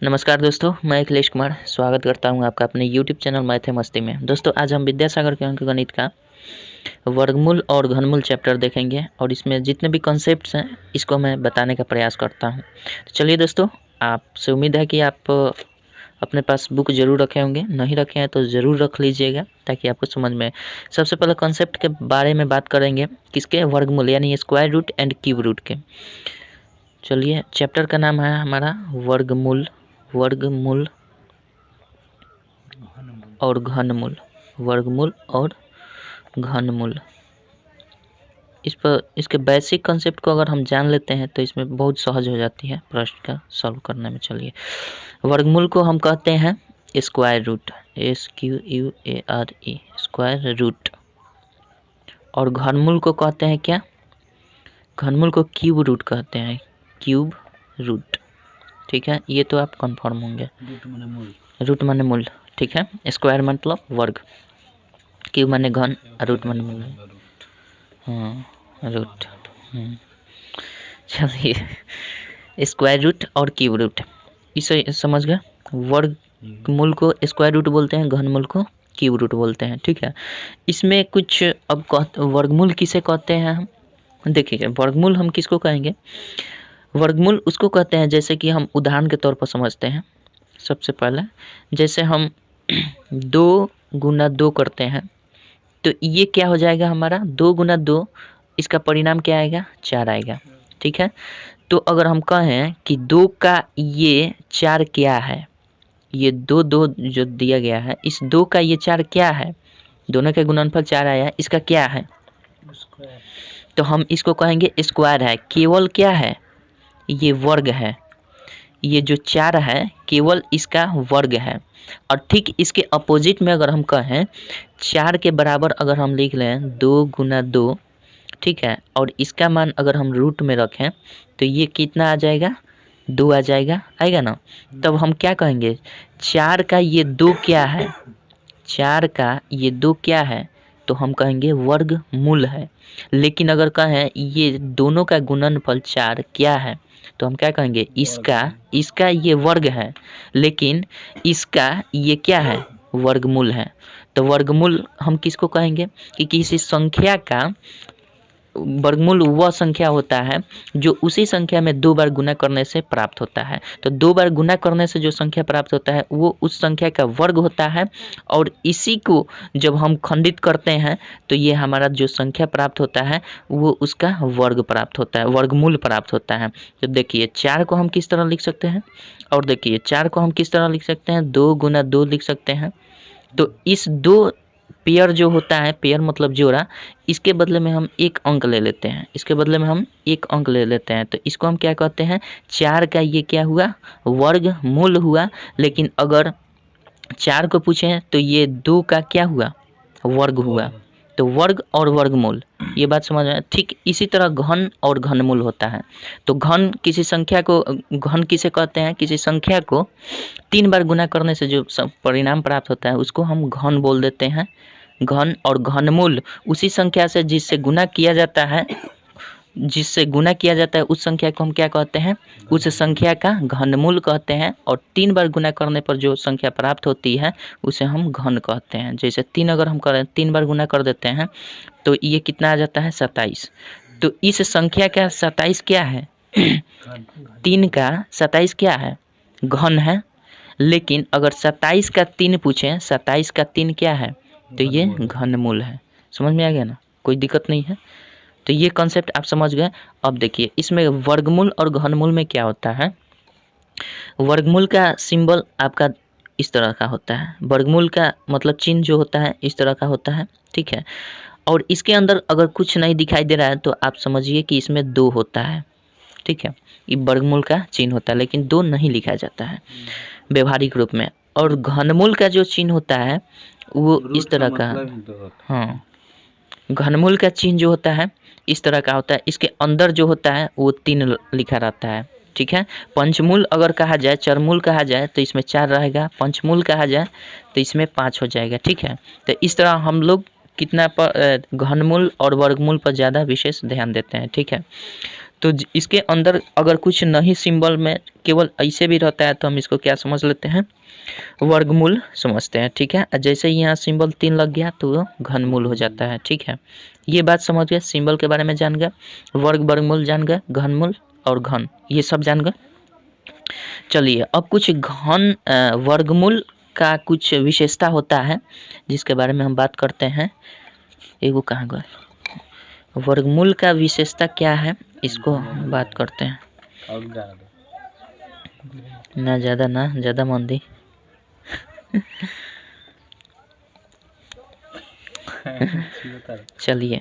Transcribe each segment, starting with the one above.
नमस्कार दोस्तों, मैं अखिलेश कुमार स्वागत करता हूं आपका अपने YouTube चैनल मैथ है मस्ती में। दोस्तों आज हम विद्यासागर के अंकगणित का वर्गमूल और घनमूल चैप्टर देखेंगे और इसमें जितने भी कॉन्सेप्ट्स हैं इसको मैं बताने का प्रयास करता हूं। तो चलिए दोस्तों, आपसे उम्मीद है कि आप अपने पास बुक ज़रूर रखे होंगे, नहीं रखे हैं तो ज़रूर रख लीजिएगा ताकि आपको समझ में। सबसे पहले कॉन्सेप्ट के बारे में बात करेंगे, किसके? वर्गमूल यानी square root and cube root के। चलिए, चैप्टर का नाम है हमारा वर्गमूल और घनमूल। वर्गमूल और घनमूल, इसके बेसिक कंसेप्ट को अगर हम जान लेते हैं तो इसमें बहुत सहज हो जाती है प्रश्न का सॉल्व करने में। चलिए, वर्गमूल को हम कहते हैं square root, SQUARE, square root. और घनमूल को कहते हैं क्या? घनमूल को क्यूब रूट कहते हैं, क्यूब रूट। ठीक है, ये तो आप कंफर्म होंगे। रूट माने मूल, ठीक है। स्क्वायर मतलब वर्ग, क्यूब माने घन, रूट माने मूल। हाँ, रूट। चलिए, स्क्वायर रूट और क्यूब रूट इसे समझ गए। वर्गमूल को स्क्वायर रूट बोलते हैं, घनमूल को क्यूब रूट बोलते हैं। ठीक है, इसमें कुछ अब वर्गमूल किसे कहते हैं हम देखिए। वर्गमूल हम किसको कहेंगे? वर्गमूल उसको कहते हैं जैसे कि हम उदाहरण के तौर पर समझते हैं। सबसे पहले जैसे हम 2 गुना 2 करते हैं तो ये क्या हो जाएगा हमारा? 2 गुना 2, इसका परिणाम क्या आएगा? 4 आएगा। ठीक है, तो अगर हम कहें कि 2 का ये 4 क्या है, ये 2 जो दिया गया है, इस 2 का ये 4 क्या है? दोनों के गुणनफल 4 आया है, इसका क्या है? तो हम इसको कहेंगे स्क्वायर है। केवल क्या है? ये वर्ग है। ये जो 4 है केवल इसका वर्ग है। और ठीक इसके अपोजिट में अगर हम कहें 4 के बराबर अगर हम लिख लें 2 गुना 2, ठीक है, और इसका मान अगर हम रूट में रखें तो ये कितना आ जाएगा? 2 आ जाएगा, आएगा ना। तब हम क्या कहेंगे? 4 का ये 2 क्या है? 4 का ये 2 क्या है? तो हम कहेंगे वर्गमूल है। लेकिन अगर कहें ये दोनों का गुणनफल 4 क्या है, तो हम क्या कहेंगे? इसका ये वर्ग है, लेकिन इसका ये क्या है? वर्गमूल है। तो वर्गमूल हम किसको कहेंगे? कि किसी संख्या का वर्गमूल वह संख्या होता है जो उसी संख्या में 2 बार गुना करने से प्राप्त होता है। तो 2 बार गुना करने से जो संख्या प्राप्त होता है वो उस संख्या का वर्ग होता है, और इसी को जब हम खंडित करते हैं तो ये हमारा जो संख्या प्राप्त होता है वो उसका वर्ग प्राप्त होता है, वर्गमूल प्राप्त होता है। तो देखिए 4 को हम किस तरह लिख सकते हैं, और देखिए 4 को हम किस तरह लिख सकते हैं? 2 गुना 2 लिख सकते हैं। तो इस 2 पेयर जो होता है, पेयर मतलब जोड़ा, इसके बदले में हम 1 अंक ले लेते हैं, इसके बदले में हम 1 अंक ले लेते हैं। तो इसको हम क्या कहते हैं? 4 का ये क्या हुआ? वर्गमूल हुआ। लेकिन अगर 4 को पूछें तो ये 2 का क्या हुआ? वर्ग हुआ। तो वर्ग और वर्गमूल, ये बात समझ में। ठीक इसी तरह घन और घनमूल होता है। तो घन किसी संख्या को, घन किसे कहते हैं? किसी संख्या को 3 बार गुना करने से जो परिणाम प्राप्त होता है उसको हम घन बोल देते हैं, घन। और घनमूल उसी संख्या से जिससे गुना किया जाता है, उस संख्या को हम क्या कहते हैं? उस संख्या का घनमूल कहते हैं। और 3 बार गुना करने पर जो संख्या प्राप्त होती है उसे हम घन कहते हैं। जैसे 3 अगर हम करें, 3 बार गुना कर देते हैं तो ये कितना आ जाता है? 27। तो इस संख्या का 27 क्या है? 3 का 27 क्या है? घन है। लेकिन अगर 27 का 3 पूछें, 27 का 3 क्या है? तो ये घनमूल है। समझ में आ गया ना? कोई दिक्कत नहीं है। तो ये कॉन्सेप्ट आप समझ गए। अब देखिए इसमें वर्गमूल और घनमूल में क्या होता है। वर्गमूल का सिंबल आपका इस तरह का होता है, वर्गमूल का मतलब चिन्ह जो होता है इस तरह का होता है। ठीक है, और इसके अंदर अगर कुछ नहीं दिखाई दे रहा है तो आप समझिए कि इसमें 2 होता है। ठीक है, ये वर्गमूल का चिन्ह होता है, लेकिन 2 नहीं लिखा जाता है व्यवहारिक रूप में। और घनमूल का जो चिन्ह होता है वो इस तरह का, हाँ, घनमूल का चिन्ह जो होता है इस तरह का होता है। इसके अंदर जो होता है वो 3 लिखा रहता है। ठीक है, पंचमूल अगर कहा जाए, चरमूल कहा जाए तो इसमें 4 रहेगा, पंचमूल कहा जाए तो इसमें 5 हो जाएगा। ठीक है, तो इस तरह हम लोग कितना पर घनमूल और वर्गमूल पर ज़्यादा विशेष ध्यान देते हैं। ठीक है, तो इसके अंदर अगर कुछ नहीं सिंबल में केवल ऐसे भी रहता है तो हम इसको क्या समझ लेते हैं, वर्गमूल समझते हैं। ठीक है, जैसे ही यहाँ सिंबल 3 लग गया तो वो घनमूल हो जाता है। ठीक है, ये बात समझ गए, सिंबल के बारे में जान गए, वर्गमूल जान गए, घनमूल और घन ये सब जान गए। चलिए अब कुछ वर्गमूल का कुछ विशेषता होता है जिसके बारे में हम बात करते हैं। एगो कहाँ गए, वर्गमूल का विशेषता क्या है इसको हम बात करते हैं। ना ज़्यादा मंदी चलिए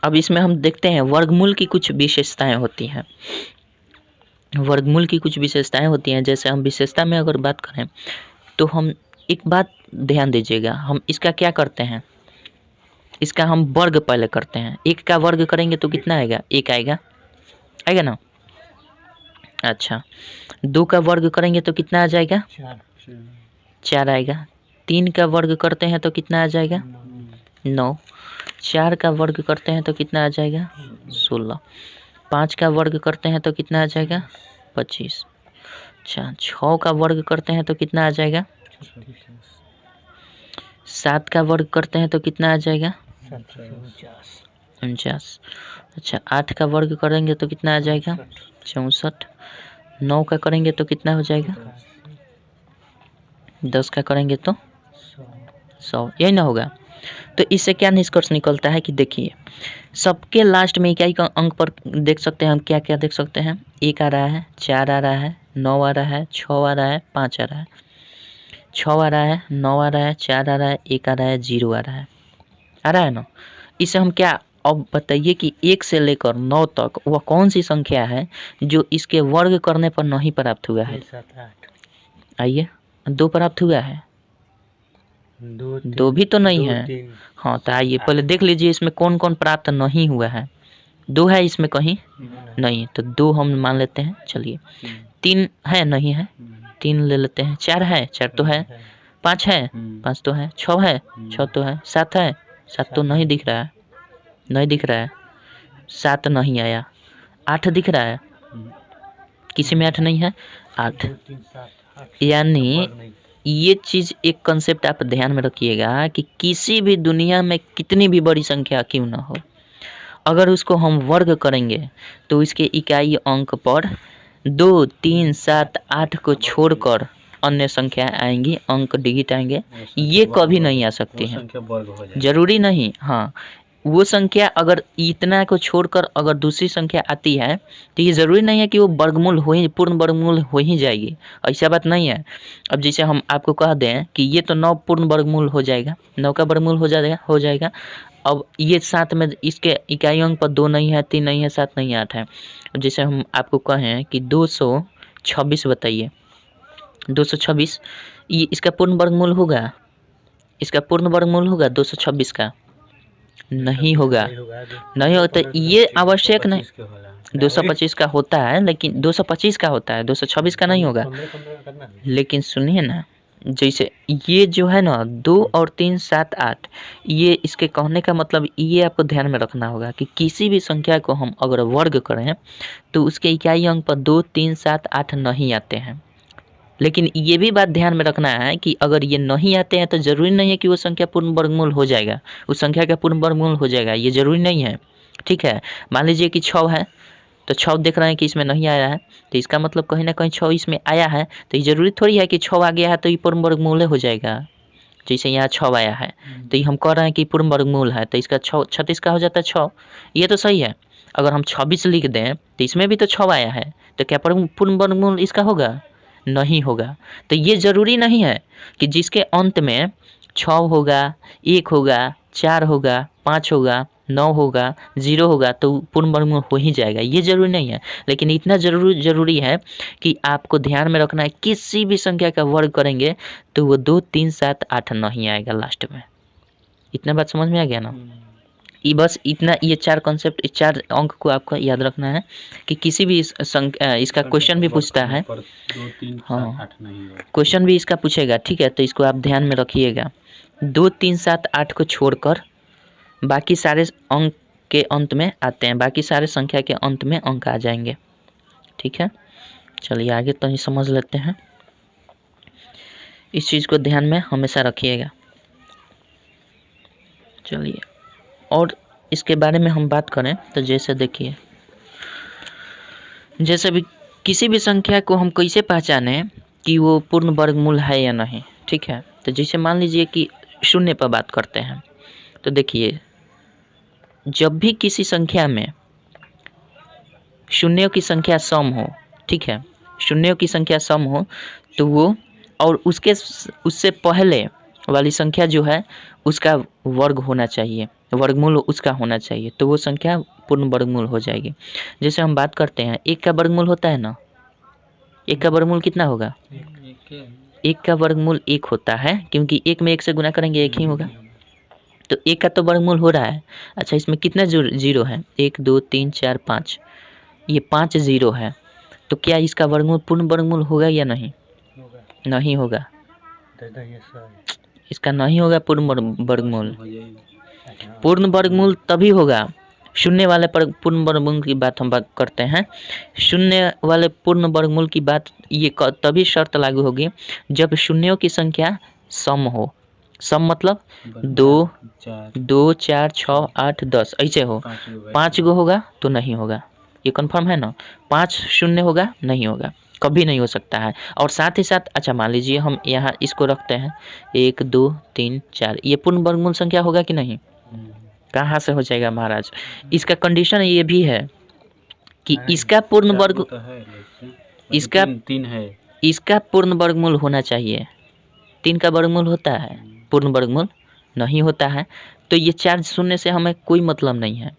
अब इसमें हम देखते हैं वर्गमूल की कुछ विशेषताएं होती हैं। वर्गमूल की कुछ विशेषताएं होती हैं, जैसे हम विशेषता में अगर बात करें तो हम एक बात ध्यान दीजिएगा, हम इसका क्या करते हैं, इसका हम वर्ग पहले करते हैं। 1 का वर्ग करेंगे तो कितना आएगा, 1 आएगा ना। अच्छा 2 का वर्ग करेंगे तो कितना आ जाएगा, 4 आएगा। 3 का वर्ग करते हैं तो कितना आ जाएगा, 9। 4 का वर्ग करते हैं तो कितना आ जाएगा, 16। 5 का वर्ग करते हैं तो कितना आ जाएगा, 25। अच्छा 6 का वर्ग करते हैं तो कितना आ जाएगा, 7 का वर्ग करते हैं तो कितना आ जाएगा, 49। अच्छा 8 का वर्ग करेंगे तो कितना आ जाएगा, 64। 9 का करेंगे तो कितना हो जाएगा, 10 का करेंगे तो 100, यही ना होगा। तो इससे क्या निष्कर्ष निकलता है कि देखिए सबके लास्ट में इकाई का अंक पर देख सकते हैं हम क्या क्या देख सकते हैं, 1 आ रहा है, 4 आ रहा है, 9 आ रहा है, 6 आ रहा है, 5 आ रहा है, 6 आ रहा है, 9 आ रहा है, 4 आ रहा है, 1 आ रहा है, 0 आ रहा है ना। इससे हम क्या, अब बताइए कि 1 से लेकर 9 तक वह कौन सी संख्या है जो इसके वर्ग करने पर नहीं प्राप्त हुआ है। आइए 2 प्राप्त हुआ है, 2 भी तो नहीं है। हाँ तो आइए पहले देख लीजिए इसमें कौन कौन प्राप्त नहीं हुआ है। 2 है इसमें कहीं नहीं, तो 2 हम मान लेते हैं। चलिए 3 है, नहीं है, 3 ले लेते हैं। 4 है, 4 तो है। 5 है, 5 तो है। 6 है, 6 तो है। 7 है, 7 तो नहीं दिख रहा है, 7 नहीं आया। 8 दिख रहा है, किसी में 8 नहीं है, 8। यानी ये चीज़ एक कंसेप्ट आप ध्यान में रखिएगा कि किसी भी दुनिया में कितनी भी बड़ी संख्या क्यों ना हो, अगर उसको हम वर्ग करेंगे तो इसके इकाई अंक पर 2, 3, 7, 8 को छोड़कर अन्य संख्या आएंगी, अंक डिजिट आएंगे, ये कभी नहीं आ सकती हैं। जरूरी नहीं, हाँ वो संख्या अगर इतना को छोड़कर अगर दूसरी संख्या आती है तो ये ज़रूरी नहीं है कि वो वर्गमूल हो ही, पूर्ण वर्गमूल हो ही जाएगी, ऐसा बात नहीं है। अब जैसे हम आपको कह दें कि ये तो 9 पूर्ण वर्गमूल हो जाएगा, 9 का वर्गमूल हो जाएगा। अब ये 7 में इसके इकाई अंक पर 2 नहीं है, 3 नहीं है, 7 नहीं है, 8 है। जैसे हम आपको कहें कि 226 बताइए, 226 ये इसका पूर्ण वर्गमूल होगा, इसका पूर्ण वर्गमूल होगा 226 का, नहीं होगा, नहीं होता। ये आवश्यक नहीं, 225 का होता है, लेकिन 225 का होता है, 226 का नहीं होगा। लेकिन सुनिए ना, जैसे ये जो है ना 2 और 3, 7, 8, ये इसके कहने का मतलब ये आपको ध्यान में रखना होगा कि किसी भी संख्या को हम अगर वर्ग करें तो उसके इकाई अंक पर 2, 3, 7, 8 नहीं आते हैं। लेकिन ये भी बात ध्यान में रखना है कि अगर ये नहीं आते हैं तो ज़रूरी नहीं है कि वो संख्या पूर्ण वर्गमूल हो जाएगा, उस संख्या का पूर्ण वर्गमूल हो जाएगा, ये ज़रूरी नहीं है। ठीक है, मान लीजिए कि 6 है तो 6 देख रहे हैं कि इसमें नहीं आया है, तो इसका मतलब कहीं ना कहीं 6 इसमें आया है, तो ये ज़रूरी थोड़ी है कि 6 आ गया है तो ये पूर्ण वर्गमूल हो जाएगा। जैसे यहाँ 6 आया है तो ये हम कह रहे हैं कि पूर्ण वर्गमूल है, तो इसका 36 का हो जाता है 6, ये तो सही है। अगर हम 26 लिख दें तो इसमें भी तो 6 आया है, तो क्या पूर्ण वर्गमूल इसका होगा, नहीं होगा। तो ये ज़रूरी नहीं है कि जिसके अंत में 6 होगा, 1 होगा, 4 होगा, 5 होगा, 9 होगा, 0 होगा तो पूर्ण वर्गमूल हो ही जाएगा, ये ज़रूरी नहीं है। लेकिन इतना ज़रूरी है कि आपको ध्यान में रखना है किसी भी संख्या का वर्ग करेंगे तो वो 2, 3, 7, 8 नहीं आएगा लास्ट में। इतना बात समझ में आ गया ना। ये बस इतना, ये 4 कॉन्सेप्ट, इस 4 अंक को आपको याद रखना है कि किसी भी इसका क्वेश्चन भी पूछता है, हाँ क्वेश्चन भी इसका पूछेगा, ठीक है, तो इसको आप ध्यान में रखिएगा। 2, 3, 7, 8 को छोड़कर बाकी सारे अंक के अंत में आते हैं, बाकी सारे संख्या के अंत में अंक आ जाएंगे। ठीक है, चलिए आगे तो समझ लेते हैं। इस चीज़ को ध्यान में हमेशा रखिएगा। चलिए, और इसके बारे में हम बात करें तो जैसे देखिए, जैसे भी किसी भी संख्या को हम कैसे पहचानें कि वो पूर्ण वर्गमूल है या नहीं। ठीक है, तो जैसे मान लीजिए कि शून्य पर बात करते हैं, तो देखिए जब भी किसी संख्या में शून्यों की संख्या सम हो, ठीक है, शून्यों की संख्या सम हो तो वो, और उससे पहले वाली संख्या जो है उसका वर्ग होना चाहिए, वर्गमूल उसका होना चाहिए, तो वो संख्या पूर्ण वर्गमूल हो जाएगी। जैसे हम बात करते हैं 1 का वर्गमूल होता है ना, 1 का वर्गमूल कितना होगा? 1 का वर्गमूल 1 होता है, क्योंकि 1 में 1 से गुना करेंगे 1 ही होगा। तो 1 का तो वर्गमूल हो रहा है। अच्छा, इसमें कितना जीरो है? 1 2 3 4 5, ये 5 जीरो है। तो क्या इसका वर्गमूल पूर्ण वर्गमूल होगा या नहीं? नहीं होगा, इसका नहीं होगा पूर्ण वर्गमूल। पूर्ण वर्गमूल तभी होगा, शून्य वाले पर पूर्ण वर्गमूल की बात हम बात करते हैं। शून्य वाले पूर्ण वर्गमूल की बात ये तभी शर्त लागू होगी जब शून्यों की संख्या सम हो। सम मतलब 2 2 4 6 8 10 ऐसे हो। 5 गो होगा तो नहीं होगा, ये कंफर्म है ना। 5 शून्य होगा, नहीं होगा, कभी नहीं हो सकता है। और साथ ही साथ अच्छा मान लीजिए हम यहाँ इसको रखते हैं 1 2 3 4, ये पूर्ण वर्गमूल संख्या होगा कि नहीं? कहाँ से हो जाएगा महाराज? इसका कंडीशन ये भी है कि इसका पूर्ण वर्ग, इसका 3 है, इसका पूर्ण वर्गमूल होना चाहिए। 3 का वर्गमूल होता है, पूर्ण वर्गमूल नहीं होता है। तो ये 4 शून्य से हमें कोई मतलब नहीं है।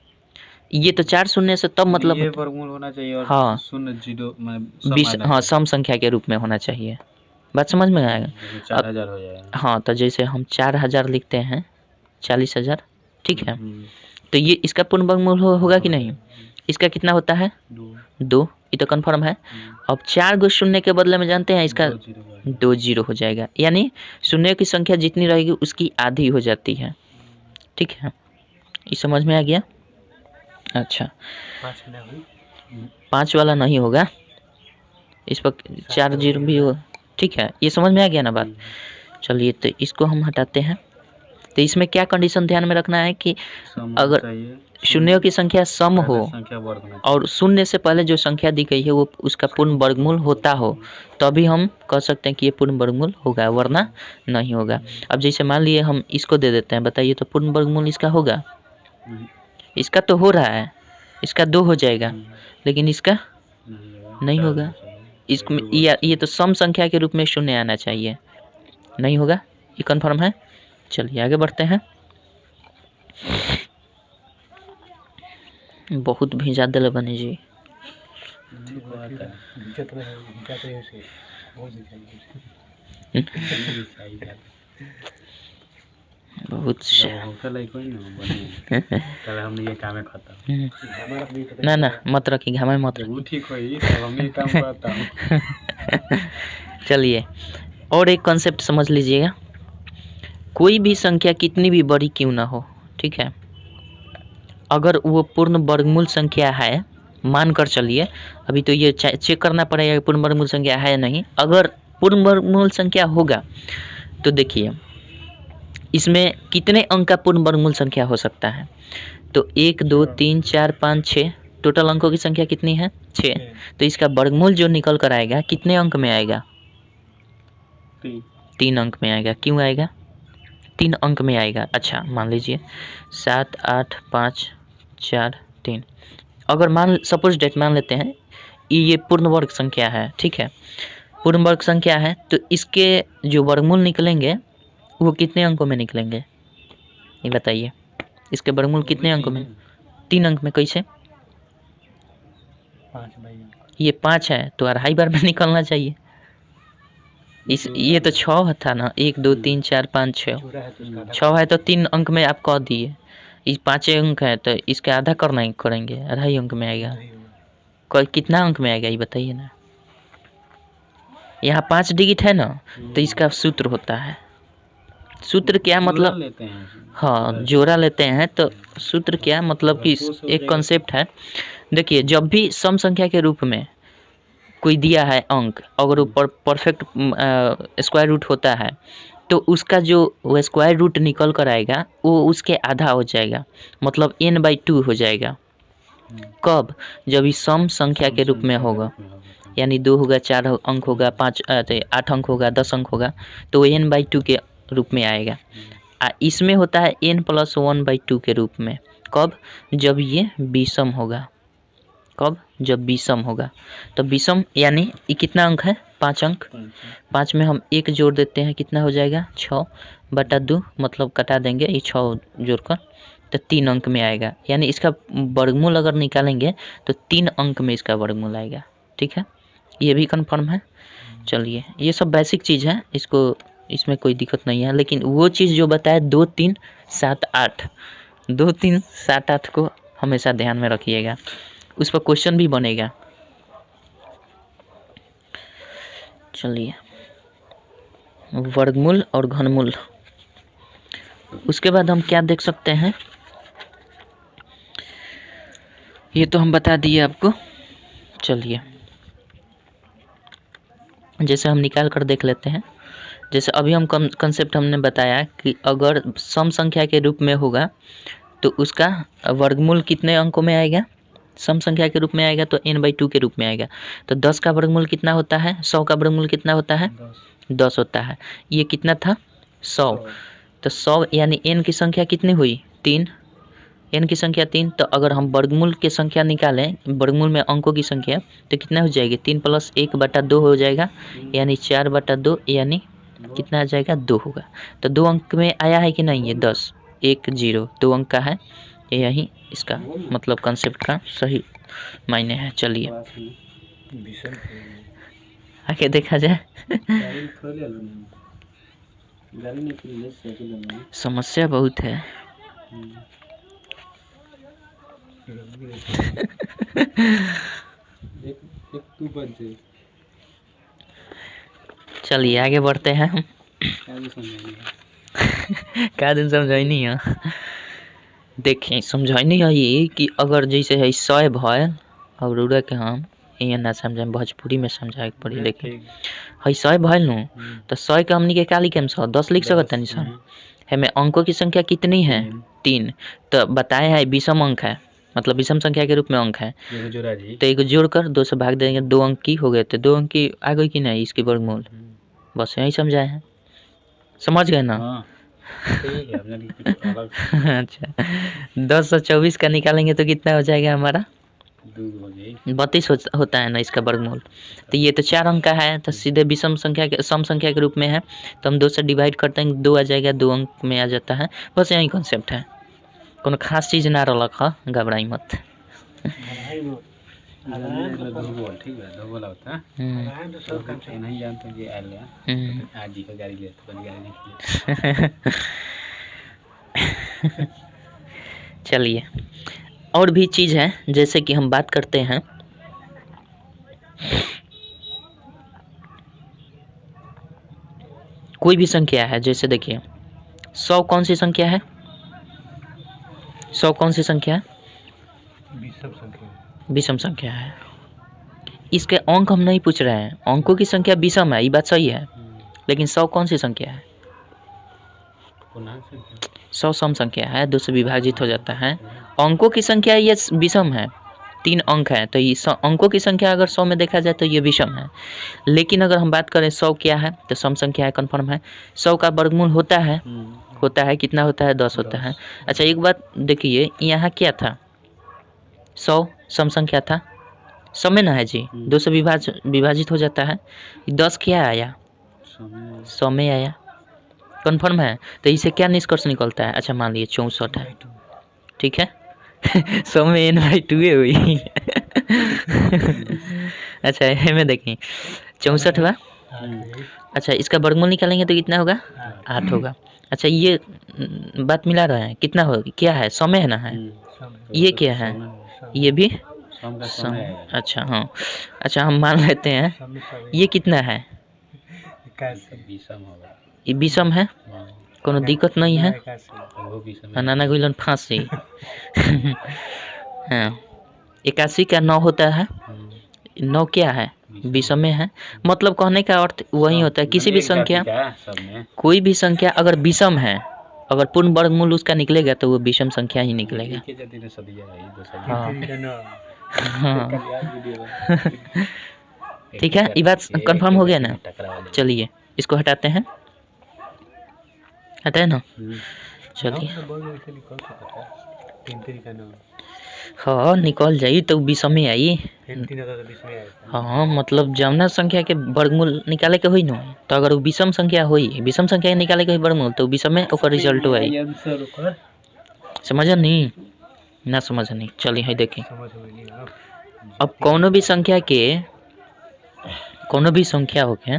ये तो 4 शून्य से तब मतलब ये वर्गमूल होना चाहिए और हाँ, शून्य जीरो हाँ, सम संख्या के रूप में होना चाहिए। बात समझ में आएगा? 4000 हो जाएगा। हाँ, तो जैसे हम 4000 लिखते हैं 40,000, ठीक है, तो ये इसका पूर्ण वर्गमूल होगा कि नहीं? इसका कितना होता है? 2, ये तो कंफर्म है। अब 4 गो शून्य के बदले में जानते हैं इसका 2 जीरो हो जाएगा, यानी शून्य की संख्या जितनी रहेगी उसकी आधी हो जाती है। ठीक है, ये समझ में आ गया? अच्छा, 5 वाला नहीं होगा, इस पर 4 जीरो भी हो। ठीक है, ये समझ में आ गया ना बात? चलिए, तो इसको हम हटाते हैं। तो इसमें क्या कंडीशन ध्यान में रखना है कि अगर शून्यों की संख्या सम हो और शून्य से पहले जो संख्या दी गई है वो उसका पूर्ण वर्गमूल होता हो, तभी हम कह सकते हैं कि ये पूर्ण वर्गमूल होगा, वरना नहीं होगा। अब जैसे मान लिए हम इसको दे देते हैं, बताइए तो पूर्ण वर्गमूल इसका होगा? इसका तो हो रहा है, इसका 2 हो जाएगा, लेकिन इसका नहीं होगा। इसमें ये तो सम संख्या के रूप में शून्य आना चाहिए, नहीं होगा। ये कंफर्म है? चलिए आगे बढ़ते हैं। बहुत भेजा दिल बने जी। बहुत ना ना मत रखिए, घामा मत रखिए। चलिए, और एक कॉन्सेप्ट समझ लीजिएगा। कोई भी संख्या कितनी भी बड़ी क्यों ना हो, ठीक है, अगर वो पूर्ण वर्गमूल संख्या है, मानकर चलिए, अभी तो ये चेक करना पड़ेगा पूर्ण वर्गमूल संख्या है या नहीं। अगर पूर्ण वर्गमूल संख्या होगा तो देखिए इसमें कितने अंक का पूर्ण वर्गमूल संख्या हो सकता है? तो 1 2 3 4 5 6, टोटल अंकों की संख्या कितनी है? 6। तो इसका वर्गमूल जो निकल कर आएगा कितने अंक में आएगा? 3 अंक में आएगा। क्यों आएगा? 3 अंक में आएगा। अच्छा, मान लीजिए 7 8 5 4 3। अगर सपोज डेट मान लेते हैं ये पूर्ण वर्ग संख्या है, ठीक है, पूर्ण वर्ग संख्या है, तो इसके जो वर्गमूल निकलेंगे वो कितने अंकों में निकलेंगे? ये बताइए, इसके वर्गमूल कितने अंकों में? 3 अंक में। कैसे? ये 5 है तो 2.5 बार में निकलना चाहिए। ये तो 6 था ना, 1 2 3 4 5 6 है तो 3 अंक में आप कह दिए। इस 5 अंक है तो इसका आधा करना ही करेंगे, 2.5 अंक में आएगा। कितना अंक में आएगा ये बताइए ना। यहाँ 5 डिजिट है ना, तो इसका सूत्र होता है सूत्र क्या मतलब, लेते हैं हाँ जोड़ा लेते हैं। तो सूत्र क्या मतलब कि एक कॉन्सेप्ट है। देखिए जब भी सम संख्या के रूप में कोई दिया है अंक, अगर वो परफेक्ट स्क्वायर रूट होता है तो उसका जो वो स्क्वायर रूट निकल कर आएगा वो उसके आधा हो जाएगा, मतलब n/2 हो जाएगा। कब? जब ये सम संख्या के रूप में होगा, यानी 2 होगा, 4 अंक होगा, 5 8 अंक होगा, 10 अंक होगा, तो वो n/2 के रूप में आएगा। इसमें होता है n+1/2 के रूप में। कब? जब ये विषम होगा। कब? जब विषम होगा। तो विषम यानी ये कितना अंक है? 5 अंक। 5 में हम 1 जोड़ देते हैं, कितना हो जाएगा? 6/2, मतलब कटा देंगे ये 6 जोड़कर, तो 3 अंक में आएगा। यानी इसका वर्गमूल अगर निकालेंगे तो 3 अंक में इसका वर्गमूल आएगा। ठीक है, ये भी कन्फर्म है। चलिए ये सब बेसिक चीज़ है, इसको इसमें कोई दिक्कत नहीं है। लेकिन वो चीज़ जो बताया 2 3 7 8, 2 3 7 8 को हमेशा ध्यान में रखिएगा, उस पर क्वेश्चन भी बनेगा। चलिए वर्गमूल और घनमूल, उसके बाद हम क्या देख सकते हैं, ये तो हम बता दिए आपको। चलिए जैसे हम निकाल कर देख लेते हैं। जैसे अभी हम कंसेप्ट हमने बताया कि अगर सम संख्या के रूप में होगा तो उसका वर्गमूल कितने अंकों में आएगा? सम संख्या के रूप में आएगा तो n/2 के रूप में आएगा। तो 10 का वर्गमूल कितना होता है? 100 का वर्गमूल कितना होता है? 10 होता है। ये कितना था? 100। तो 100 यानी n की संख्या कितनी हुई? 3। n की संख्या 3। तो अगर हम वर्गमूल की संख्या निकालें, वर्गमूल में अंकों की संख्या, तो कितना हो जाएगी? 3 + 1/2 हो जाएगा, यानी 4/2, यानी कितना आ जाएगा? 2 होगा। तो 2 अंक में आया है कि नहीं? ये 10 1 0 2 अंक का है। यही इसका मतलब कंसेप्ट का सही मायने है। चलिए आगे देखा जाए। समस्या बहुत है। चलिए आगे बढ़ते हैं हम। क्या दिन समझाई नहीं है? देखिए समझाई नहीं है ये कि अगर जैसे है 100 भयल और उड़ा के हम ये ना समझे, भोजपुरी में समझाए के पड़ी। देखिए है 100 भयल नु, तो 100 के हमनी के का लिखे? 100 10 लिख सकते हैं सर। हमें अंकों की संख्या कितनी है? 3। तो बताए है विषम अंक है, मतलब विषम संख्या के रूप में अंक है, तो एक जोड़कर 2 से भाग देंगे, 2 अंक की हो गए। तो 2 अंक की आ गई कि नहीं इसकी वर्गमूल? बस यही समझाए हैं, समझ गए ना? अच्छा 10 से 24 का निकालेंगे तो कितना हो जाएगा हमारा? 32 होता है ना इसका वर्गमूल। तो ये तो 4 अंक का है, तो सीधे विषम संख्या के सम संख्या के रूप में है, तो हम 2 से डिवाइड करते हैं, 2 आ जाएगा, 2 अंक में आ जाता है। बस यही कॉन्सेप्ट है, कोनो खास चीज़ ना रख, घबराई मत। चलिए और भी चीज़ है, जैसे कि हम बात करते हैं कोई भी संख्या है, जैसे देखिए 100 कौन सी संख्या है? 100 कौन सी संख्या है? विषम संख्या है। इसके अंक हम नहीं पूछ रहे हैं, अंकों की संख्या विषम है, ये बात सही है, लेकिन 100 कौन सी संख्या है? 100 सम संख्या है, 2 से विभाजित हो जाता है। अंकों की संख्या ये विषम है, 3 अंक है, तो ये अंकों की संख्या अगर 100 में देखा जाए तो ये विषम है। लेकिन अगर हम बात करें 100 क्या है, तो सम संख्या है, कन्फर्म है। 100 का वर्गमूल होता है कितना होता है? 10 होता है। अच्छा एक बात देखिए, यहाँ क्या था? 100 सम संख्या था, समय ना है जी, 2 से विभाजित हो जाता है। 10 क्या आया? समय आया, कन्फर्म है। तो इसे क्या निष्कर्ष निकलता है? अच्छा मान लीजिए 64 है, ठीक है। 100 में n/2 हुई। अच्छा हमें देखें 64 हुआ। अच्छा इसका वर्गमूल निकालेंगे तो कितना होगा? 8 होगा। अच्छा ये बात मिला रहा है, कितना होगा? क्या है? समय है ना है। ये क्या है? ये भी समय। अच्छा हाँ, अच्छा हम मान लेते हैं ये कितना है? ये विषम है, कोनो दिक्कत नहीं है। वो भी समय बनाना गुलन फांसी। हाँ 81 का 9 होता है। 9 क्या है? विषम है। मतलब कहने का अर्थ वही होता है किसी भी संख्या, सब में कोई भी संख्या अगर विषम है, अगर पूर्ण वर्गमूल उसका निकलेगा तो वो विषम संख्या ही निकलेगा। हाँ हाँ ठीक है, ये बात कंफर्म हो गया ना। चलिए इसको हटाते हैं, हटाए ना। चलिए हाँ निकल जाई तो विषम में आई। हाँ मतलब जमुना संख्या के वर्गमूल निकाले के होई न, तो अगर वो विषम संख्या होई, विषम संख्या निकाले के होई वर्गमूल, तो विषम में ओकर रिजल्ट आई। समझ नहीं ना? समझ नहीं। चलिए है देखिए, अब कोनो भी संख्या के, कोनो भी संख्या हो के,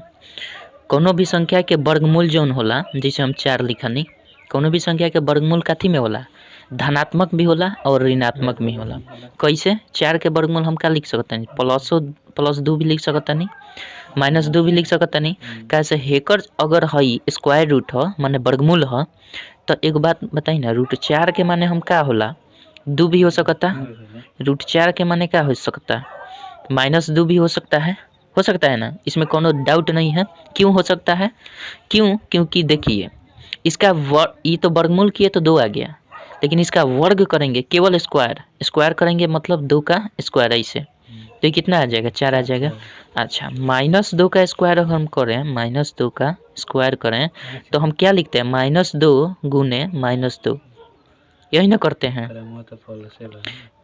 कोनो भी संख्या के वर्गमूल जौन होला, जैसे हम 4 लिखनी, कोनो भी संख्या के वर्गमूल कथी में होला? धनात्मक भी होला और ऋणात्मक भी होला। कैसे? 4 के वर्गमूल हम का लिख सकते हैं? +2 भी लिख सकते नहीं, -2 भी लिख सकते नहीं। कैसे? हेकर अगर हई स्क्वायर रूट हो माने वर्गमूल हो, तो एक बात बताई ना, √4 के माने हम का होला? 2 भी हो सकता। √4 के माने क्या हो सकता? -2 भी हो सकता है ना, इसमें कोनो डाउट नहीं है। क्यों हो सकता है? क्यों? क्योंकि देखिए इसका ये तो वर्गमूल किए तो 2 आ गया, लेकिन इसका वर्ग करेंगे केवल स्क्वायर करेंगे, मतलब 2 का स्क्वायर ऐसे, तो ये कितना आ जाएगा? 4 आ जाएगा। अच्छा -2 का स्क्वायर अगर हम करें, -2 का स्क्वायर करें तो हम क्या लिखते हैं? -2 गुने -2, यही ना करते हैं।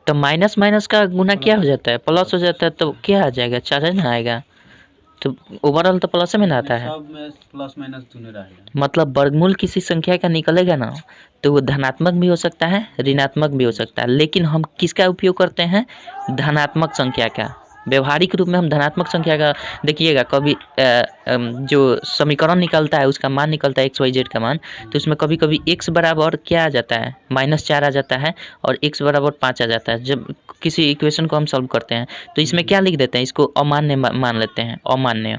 तो माइनस का गुना क्या हो जाता है? प्लस हो जाता है, तो क्या आ जाएगा? 4 ना आएगा, तो ओवरऑल तो प्लस में ना आता है। सब में प्लस माइनस दोनों रहेगा। मतलब वर्गमूल किसी संख्या का निकलेगा ना, तो वो धनात्मक भी हो सकता है, ऋणात्मक भी हो सकता है, लेकिन हम किसका उपयोग करते हैं? धनात्मक संख्या का। व्यवहारिक रूप में हम धनात्मक संख्या का, देखिएगा कभी जो समीकरण निकलता है उसका मान निकलता है XYZ का मान, तो उसमें कभी कभी x बराबर क्या आ जाता है? -4 आ जाता है, और x बराबर 5 आ जाता है। जब किसी इक्वेशन को हम सॉल्व करते हैं तो इसमें क्या लिख देते हैं? इसको अमान्य मान लेते हैं, अमान्य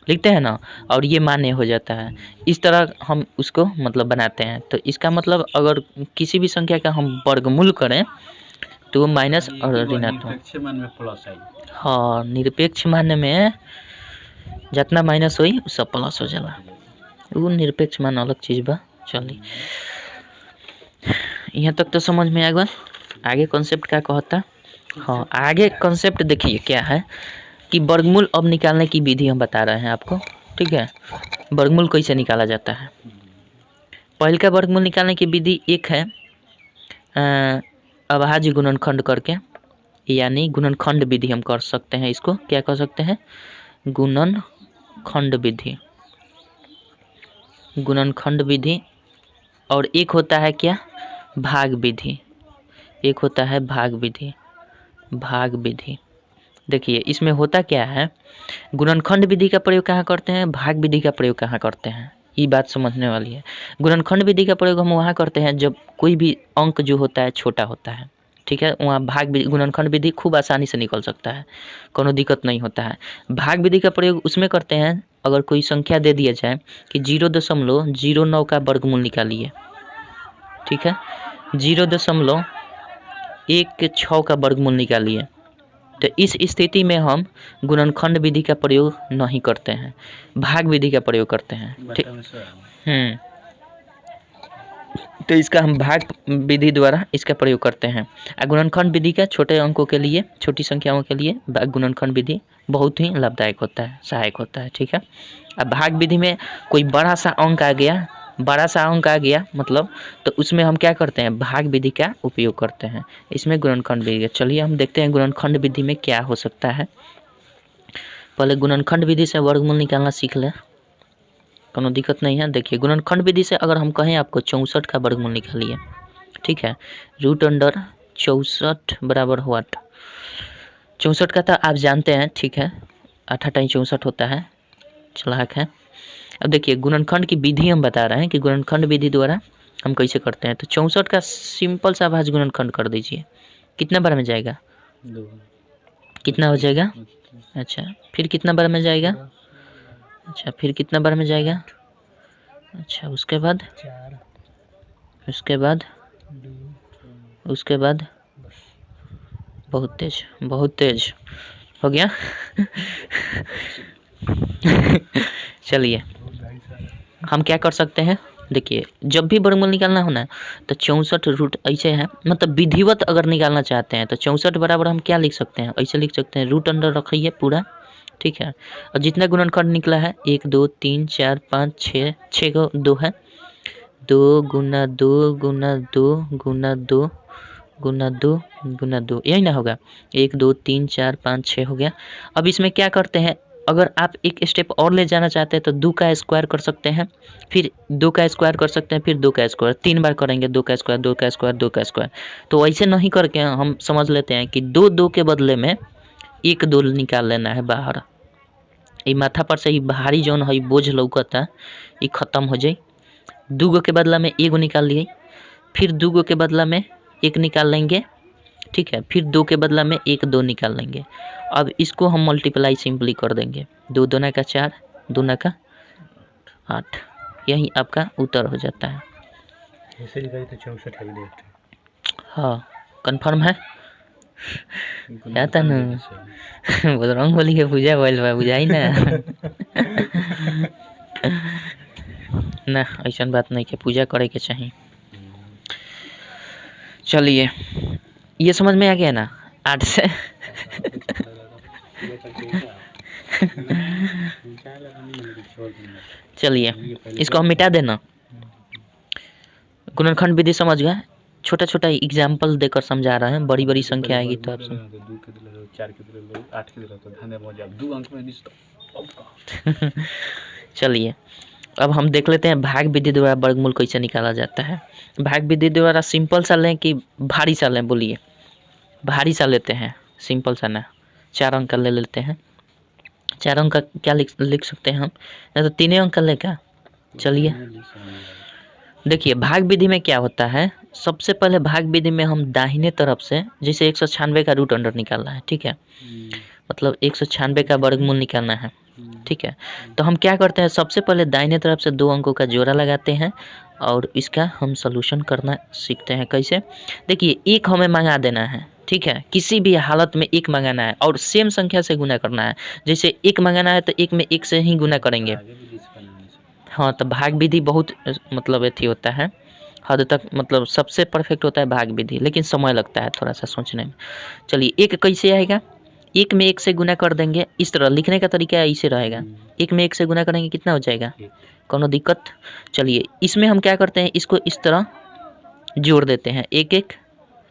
लिखते हैं ना, और ये मान्य हो जाता है। इस तरह हम उसको मतलब बनाते हैं। तो इसका मतलब अगर किसी भी संख्या का हम वर्गमूल करें तो वो माइनस और ऋणात्मक। निरपेक्ष मान में प्लस आई। हाँ निरपेक्ष मान में जितना माइनस होई सब प्लस हो जाला, वो निरपेक्ष मान अलग चीज बा। चलिए यहाँ तक तो समझ में आ गया। आगे कॉन्सेप्ट क्या कहता? हाँ आगे कॉन्सेप्ट देखिए क्या है कि वर्गमूल अब निकालने की विधि हम बता रहे हैं आपको, ठीक है। वर्गमूल कैसे निकाला जाता है? पहले का वर्गमूल निकालने की विधि एक है अभाज्य गुणनखंड करके, यानी गुणनखंड विधि हम कर सकते हैं। इसको क्या कर सकते हैं? गुणनखंड विधि, गुणनखंड विधि। और एक होता है क्या? भाग विधि। एक होता है भाग विधि, भाग विधि। देखिए इसमें होता क्या है, गुणनखंड विधि का प्रयोग कहाँ करते हैं, भाग विधि का प्रयोग कहाँ करते हैं, ये बात समझने वाली है। गुणनखंड विधि का प्रयोग हम वहाँ करते हैं जब कोई भी अंक जो होता है छोटा होता है, ठीक है। वहाँ गुणनखंड विधि खूब आसानी से निकल सकता है, कोनो दिक्कत नहीं होता है। भाग विधि का प्रयोग उसमें करते हैं अगर कोई संख्या दे दिया जाए कि 0.09 का वर्गमूल निकालिए, ठीक है, 0.16 का वर्गमूल निकालिए, तो इस स्थिति में हम गुणनखंड विधि का प्रयोग नहीं करते हैं, भाग विधि का प्रयोग करते हैं, ठीक। तो इसका हम भाग विधि द्वारा इसका प्रयोग करते हैं। गुणनखंड विधि का छोटे अंकों के लिए, छोटी संख्याओं के लिए गुणनखंड विधि बहुत ही लाभदायक होता है, सहायक होता है, ठीक है। अब भाग विधि में कोई बड़ा सा अंक आ गया मतलब, तो उसमें हम क्या करते हैं? भाग विधि का उपयोग करते हैं, इसमें गुणनखंड विधि। चलिए हम देखते हैं गुणनखंड विधि में क्या हो सकता है। पहले गुणनखंड विधि से वर्गमूल निकालना सीख ले, कोनो दिक्कत नहीं है। देखिए गुणनखंड विधि से अगर हम कहें आपको 64 का वर्गमूल निकालिए, ठीक है, √64 बराबर हुआ 64 का तो आप जानते हैं, ठीक है, 8 × 64 होता है, चालाक है। अब देखिए गुणनखंड की विधि हम बता रहे हैं कि गुणनखंड विधि द्वारा हम कैसे करते हैं। तो 64 का सिंपल सा भाज्य गुणनखंड कर दीजिए, कितना बार में जाएगा? 2। कितना हो जाएगा? अच्छा फिर कितना बार में जाएगा? अच्छा फिर कितना बार में जाएगा? अच्छा, उसके बाद 4 उसके बाद 2 उसके बाद बस। बहुत तेज हो गया। चलिए भाई साहब हम क्या कर सकते हैं, देखिए जब भी वर्गमूल निकालना हो ना तो 64 रूट ऐसे है, मतलब विधिवत अगर निकालना चाहते हैं तो 64 बराबर हम क्या लिख सकते हैं, ऐसे लिख सकते हैं, रूट अंडर रखिए पूरा, ठीक है। और जितना गुणनखंड निकला है 1 2 3 4 5 6 को 2 है, 2 गुना 2 गुना 2 गुना 2 गुना 2 गुना 2, यही ना होगा, 1 2 3 4 5 6 हो गया। अब इसमें क्या करते हैं, अगर आप एक स्टेप और ले जाना चाहते हैं तो 2 का स्क्वायर कर सकते हैं, फिर 2 का स्क्वायर कर सकते हैं, फिर 2 का स्क्वायर, 3 बार करेंगे, 2 का स्क्वायर 2 का स्क्वायर 2 का स्क्वायर। तो ऐसे नहीं करके हम समझ लेते हैं कि 2 2 के बदले में 1 2 निकाल लेना है बाहर। ये माथा पर से ही भारी जौन है बोझ लौकता ये खत्म हो जाए। 2 गो के बदला में एगो निकाल लिए, फिर 2 गो के बदला में 1 निकाल लेंगे, ठीक है, फिर 2 के बदला में 1 2 निकाल लेंगे। अब इसको हम मल्टीप्लाई सिंपली कर देंगे, 2 दूना का 4 दूना का 8, यही आपका उत्तर हो जाता है। ऐसे लिखाई तो 64 एग्जैक्ट। हाँ कंफर्म है, क्या था ना गुणनखंड बजरंग बली के पूजा भइल बा बुझाई ना। ना ऐसा बात नहीं के पूजा करे के चाहिए। चलिए ये समझ में आ गया ना 8 से। चलिए इसको हम मिटा देना, गुणनखंड विधि समझ गए, छोटा छोटा एग्जाम्पल देकर समझा रहे हैं, बड़ी बड़ी संख्या आएगी तो आप 2 के दिले 4 के दिले 8 के दिले तो धंधे मौज 2 अंक में निश्चित। चलिए अब हम देख लेते हैं भाग विधि द्वारा वर्गमूल कैसे निकाला जाता है। भाग विधि द्वारा सिंपल सा लें कि भारी सा लें, बोलिए। भारी सा लेते हैं, सिंपल सा ना, 4 अंक का ले लेते हैं। 4 अंक का क्या लिख सकते हैं हम, या तो 3 अंक का ले क्या। चलिए देखिए भाग विधि में क्या होता है, सबसे पहले भाग विधि में हम दाहिने तरफ से, जैसे 196 का रूट अंडर निकालना है, ठीक है, मतलब 196 का वर्गमूल निकालना है, ठीक है। तो हम क्या करते हैं, सबसे पहले दाहिने तरफ से 2 अंकों का जोड़ा लगाते हैं और इसका हम सॉल्यूशन करना सीखते हैं। कैसे, देखिए 1 हमें मंगा देना है, ठीक है, किसी भी हालत में 1 मंगाना है और सेम संख्या से गुना करना है। जैसे 1 मंगाना है तो 1 में 1 से ही गुना करेंगे। हाँ तो भाग विधि बहुत मतलब अथी होता है, हद तक मतलब सबसे परफेक्ट होता है भाग विधि, लेकिन समय लगता है थोड़ा सा सोचने में। चलिए 1 कैसे आएगा, 1 में 1 से गुना कर देंगे, इस तरह लिखने का तरीका ऐसे रहेगा, 1 में 1 से गुना करेंगे कितना हो जाएगा, कोनो दिक्कत। चलिए इसमें हम क्या करते हैं, इसको इस तरह जोड़ देते हैं, 1 1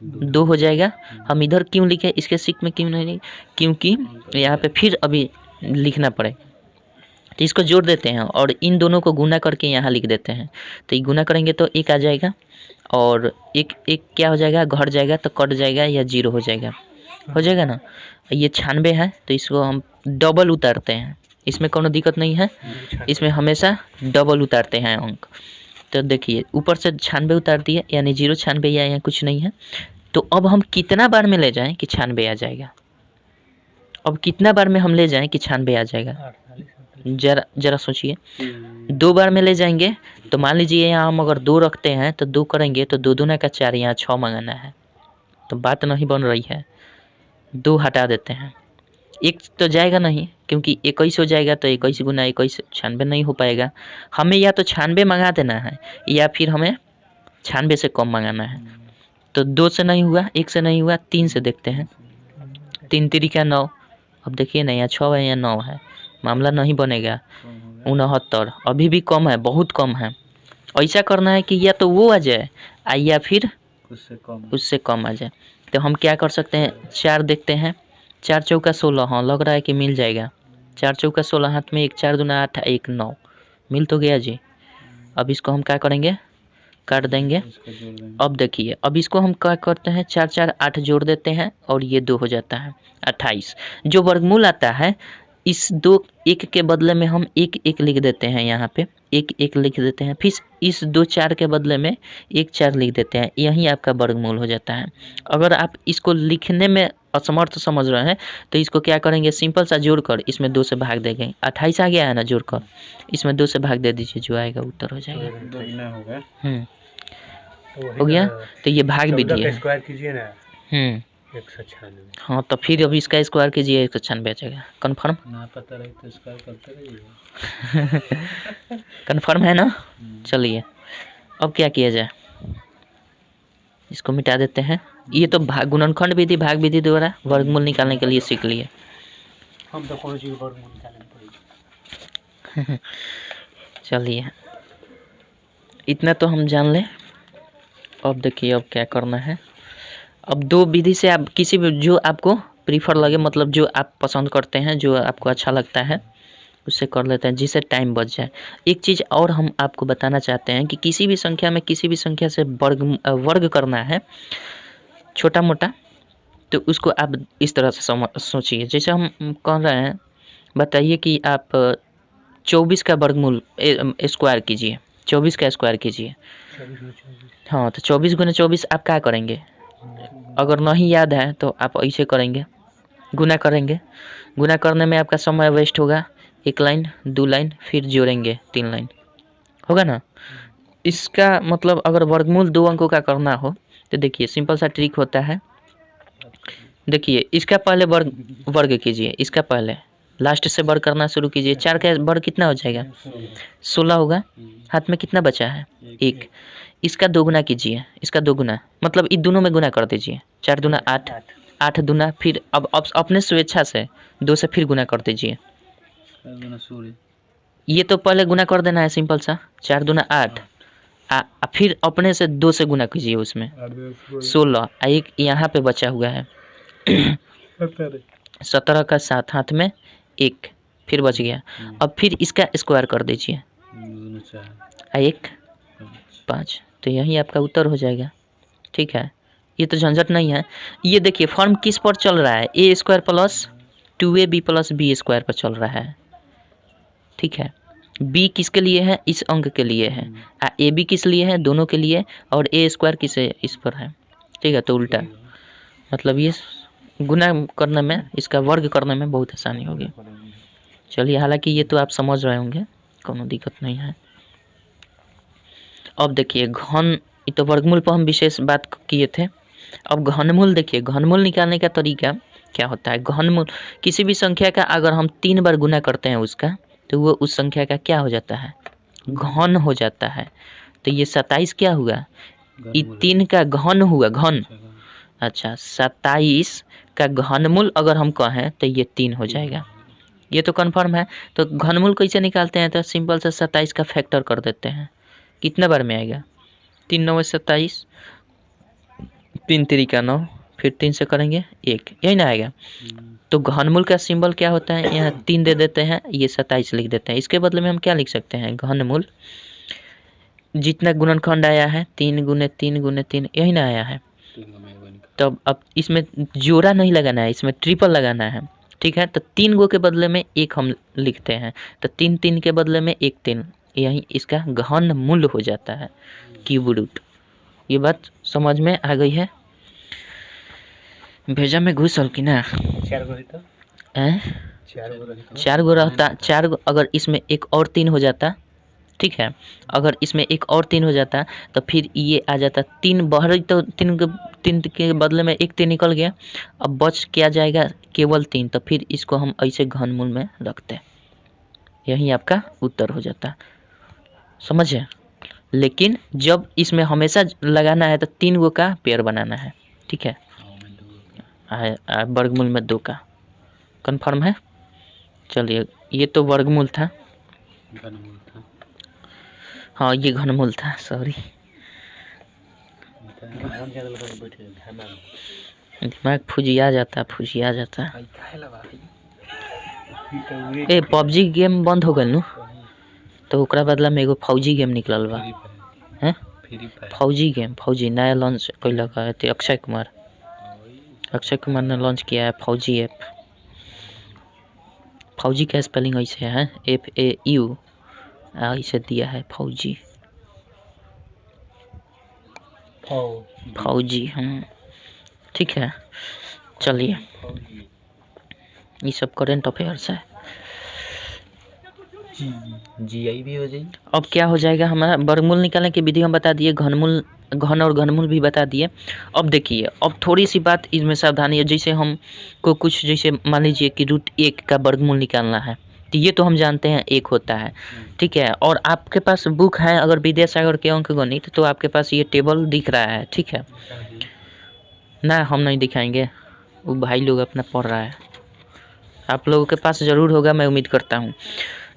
2 हो जाएगा। हम इधर क्यों लिखे, इसके सिक में क्यों नहीं, क्योंकि यहाँ पे फिर अभी लिखना पड़े, तो इसको जोड़ देते हैं और इन दोनों को गुना करके यहाँ लिख देते हैं। तो ये गुना करेंगे तो 1 आ जाएगा और 1 1 क्या हो जाएगा, घट जाएगा तो कट जाएगा या 0 हो जाएगा, हो जाएगा ना। ये 96 है तो इसको हम डबल उतारते हैं, इसमें कोनो दिक्कत नहीं है, इसमें हमेशा डबल उतारते हैं अंक। तो देखिए ऊपर से 96 उतार दिए, यानी 0 96 या यहाँ कुछ नहीं है। तो अब हम कितना बार में ले जाएं कि 96 आ जाएगा, अब कितना बार में हम ले जाएं कि 96 आ जाएगा, जरा सोचिए। 2 बार में ले जाएंगे तो मान लीजिए यहाँ हम अगर 2 रखते हैं तो 2 करेंगे तो 2 दूना का 4, यहाँ 6 मंगाना है, तो बात नहीं बन रही है, 2 हटा देते हैं, 1 तो जाएगा नहीं क्योंकि 21 हो जाएगा, तो 21 गुना 21 96 नहीं हो पाएगा। हमें या तो 96 मंगा देना है या फिर हमें 96 से कम मंगाना है। तो 2 से नहीं हुआ, 1 से नहीं हुआ, 3 से देखते हैं, 3 3 9। अब देखिए ना यहाँ 6 है या 9 है, मामला नहीं बनेगा। 69 अभी भी कम है, बहुत कम है। ऐसा करना है कि या तो वो आ जाए या फिर उससे कम आ जाए। तो हम क्या कर सकते हैं, 4 देखते हैं, 4 चौका 16, हाँ लग रहा है कि मिल जाएगा। 4 चौका 16, हाथ में 1 4 दूना 8 1 9, मिल तो गया जी। अब इसको हम क्या करेंगे, काट देंगे। अब देखिए अब इसको हम क्या करते हैं, 4 4 8 जोड़ देते हैं और ये 2 हो जाता है 28। जो वर्गमूल आता है इस दो एक के बदले में हम एक एक लिख देते हैं, यहाँ पे एक एक लिख देते हैं, फिर इस 2 4 के बदले में 1 4 लिख देते हैं, यही आपका वर्गमूल हो जाता है। अगर आप इसको लिखने में असमर्थ समझ रहे हैं तो इसको क्या करेंगे, सिंपल सा जोड़कर इसमें 2 से भाग देंगे। 28 आ गया है ना, जोड़कर इसमें 2 से भाग दे दीजिए, जो आएगा उत्तर हो जाएगा। दो गुना हो गया। हो गया। तो ये भाग भी 14 दिए का हैं। स्क्वायर कीजिए ना 196। हाँ, तो फिर अब इसका स्क्वायर कीजिए 196 आ जाएगा। कन्फर्म ना पता रहे तो स्क्वायर करते रहिए। कन्फर्म है ना। चलिए अब क्या किया जाए, इसको मिटा देते हैं। ये तो भाग गुणनखंड विधि भाग विधि द्वारा वर्गमूल निकालने के लिए सीख लिए। हम तो कौन चीज वर्गमूल निकालने पड़ेगी। चलिए इतना तो हम जान लें। अब देखिए अब क्या करना है। अब 2 विधि से आप किसी भी जो आपको प्रीफर लगे, मतलब जो आप पसंद करते हैं, जो आपको अच्छा लगता है उससे कर लेते हैं, जिससे टाइम बच जाए। एक चीज़ और हम आपको बताना चाहते हैं कि किसी भी संख्या में किसी भी संख्या से वर्ग करना है छोटा मोटा, तो उसको आप इस तरह से सोचिए। जैसे हम कह रहे हैं, बताइए कि आप 24 का वर्गमूल स्क्वायर कीजिए, 24 का स्क्वायर कीजिए। हाँ, तो 24 गुना 24 आप क्या करेंगे, अगर नहीं याद है तो आप ऐसे करेंगे, गुना करेंगे। गुना करने में आपका समय वेस्ट होगा, 1 लाइन 2 लाइन, फिर जोड़ेंगे 3 लाइन, होगा ना। इसका मतलब अगर वर्गमूल 2 अंकों का करना हो तो देखिए सिंपल सा ट्रिक होता है। देखिए इसका पहले वर्ग कीजिए, इसका पहले लास्ट से वर्ग करना शुरू कीजिए। 4 का वर्ग कितना हो जाएगा, 16 होगा। हाथ में कितना बचा है, 1। इसका 2 गुना कीजिए, इसका 2 गुना, मतलब इन दोनों में गुना कर दीजिए। 4 दूना 8, 8 दूना, फिर अब अपने स्वेच्छा से 2 से फिर गुना कर दीजिए। ये तो पहले गुना कर देना है सिंपल सा, 4 दूना 8, फिर अपने से 2 से गुना कीजिए, उसमें 16, एक यहाँ पे बचा हुआ है 17 का 7, हाथ में 1, फिर बच गया। अब फिर इसका स्क्वायर कर दीजिए, 1 5, तो यही आपका उत्तर हो जाएगा। ठीक है, ये तो झंझट नहीं है। ये देखिए फॉर्म किस पर चल रहा है, a square plus 2ab plus b square पर चल रहा है। ठीक है, बी किसके लिए है, इस अंक के लिए है, ए बी किस लिए है, दोनों के लिए, और ए स्क्वायर किसे इस पर है। ठीक है, तो उल्टा, मतलब ये गुना करने में, इसका वर्ग करने में बहुत आसानी होगी। चलिए, हालांकि ये तो आप समझ रहे होंगे, कोनो दिक्कत नहीं है। अब देखिए घन, ये तो वर्गमूल पर हम विशेष बात किए थे। अब घनमूल देखिए, घनमूल निकालने का तरीका क्या होता है। घनमूल किसी भी संख्या का अगर हम 3 बार गुना करते हैं उसका, तो वो उस संख्या का क्या हो जाता है, घन हो जाता है। तो ये 27 क्या हुआ, ये 3 का घन हुआ, घन। अच्छा, 27 का घनमूल अगर हम कहें तो ये 3 हो जाएगा। ये तो कन्फर्म है। तो घनमूल कैसे निकालते हैं, तो सिंपल से 27 का फैक्टर कर देते हैं। कितने बार में आएगा, 3 9 27, 3 3 का 9, फिर 3 से करेंगे 1, यही ना आएगा। तो घनमूल का सिंबल क्या होता है, यहाँ 3 दे देते हैं, ये 27 लिख देते हैं। इसके बदले में हम क्या लिख सकते हैं, घनमूल जितना गुणनखंड आया है 3 गुने 3 गुने 3, यही ना आया है। तब अब इसमें जोड़ा नहीं लगाना है, इसमें ट्रिपल लगाना है। ठीक है, तो 3 गो के बदले में 1 हम लिखते हैं, तो 3 3 के बदले में 1 3, यही इसका घन मूल हो जाता है, क्यूब रूट। ये बात समझ में आ गई है, भेजा में घुसल कि ना। 4 गो है तो 4 गो रहता, 4 गो, अगर इसमें एक और 3 हो जाता, ठीक है, अगर इसमें एक और 3 हो जाता तो फिर ये आ जाता 3 बाहर, तो 3 के बदले में 1 3 निकल गया। अब बच क्या जाएगा, केवल 3, तो फिर इसको हम ऐसे घनमूल में रखते हैं, यही आपका उत्तर हो जाता। समझे। लेकिन जब इसमें हमेशा लगाना है तो 3 गो का पेयर बनाना है। ठीक है, वर्गमूल में 2 का। कन्फर्म है। चलिए, ये तो वर्गमूल था, हाँ ये घनमूल था, सॉरी, दिमाग फुजिया जाता। ए पबजी गेम बंद हो गल नु, तो ओकरा बदला में एगो फौजी गेम निकलल बा, हैं फौजी गेम, फौजी नया लॉन्च कैलक है, अक्षय कुमार ने लॉन्च किया है फौजी ऐप। फौजी का स्पेलिंग ऐसे है, FAU ऐसे दिया है फौजी, फौजी हम, ठीक है। चलिए ये सब करेंट अफेयर्स है। GI भी हो जाएगी। अब क्या हो जाएगा हमारा, वर्गमूल निकालने की विधि हम बता दिए, घन और घनमूल भी बता दिए। अब देखिए, अब थोड़ी सी बात इसमें सावधानी है, जैसे हमको कुछ, जैसे मान लीजिए कि √1 का वर्गमूल निकालना है, तो ये तो हम जानते हैं 1 होता है, ठीक है। और आपके पास बुक है अगर विद्यासागर के अंकगणित, तो आपके पास ये टेबल दिख रहा है, ठीक है ना। हम नहीं दिखाएंगे, वो भाई लोग अपना पढ़ रहा है, आप लोगों के पास ज़रूर होगा, मैं उम्मीद करता हूँ।